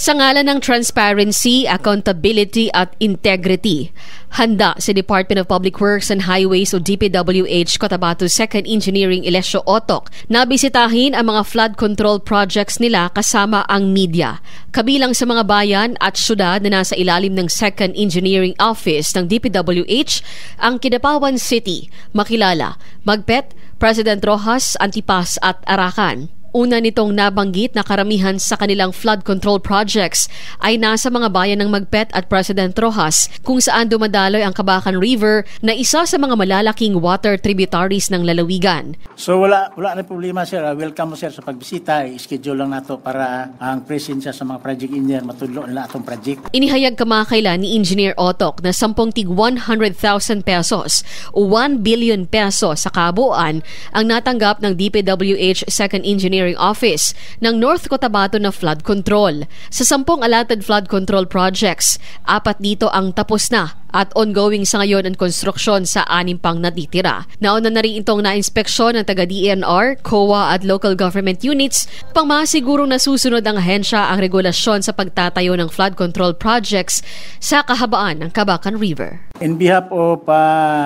Sa ngalan ng transparency, accountability at integrity, handa si Department of Public Works and Highways o DPWH Cotabato 2nd Engineering Ilesio Otoc na bisitahin ang mga flood control projects nila kasama ang media. Kabilang sa mga bayan at syudad na nasa ilalim ng 2nd Engineering Office ng DPWH ang Kidapawan City, Makilala, Magpet, President Roxas, Antipas at Arakan. Una nitong nabanggit na karamihan sa kanilang flood control projects ay nasa mga bayan ng Magpet at President Roxas kung saan dumadaloy ang Cabacan River na isa sa mga malalaking water tributaries ng lalawigan. So wala na problema sir. Welcome mo sir sa pagbisita. I-schedule lang nato para ang presensya sa mga project engineer matudlo nila atong project. Inihayag kamakailan ni Engineer Otoc na 10 tig 100,000 pesos o 1 billion pesos sa kabuuan ang natanggap ng DPWH 2nd Engineering Office ng North Cotabato na flood control. Sa 10 allotted flood control projects, 4 dito ang tapos na at ongoing sa ngayon ang konstruksyon sa 6 pang natitira. Nauna na rin itong na-inspeksyon ng taga-DNR, COA at local government units pang masigurong nasusunod ang ahensya ang regulasyon sa pagtatayo ng flood control projects sa kahabaan ng Cabacan River. In behalf of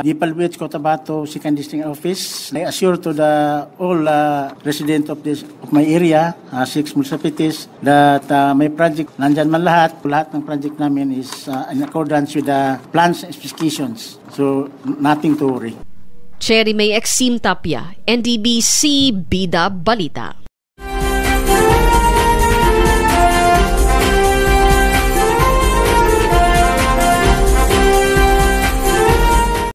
DPWH Cotabato 2nd District Office, I assure to all residents of my area, 6 municipalities, that may project, nandyan man lahat ng project namin is in accordance with the plans and specifications. So, nothing to worry. Cherry May Exim Tapia, NDBC Bida Balita.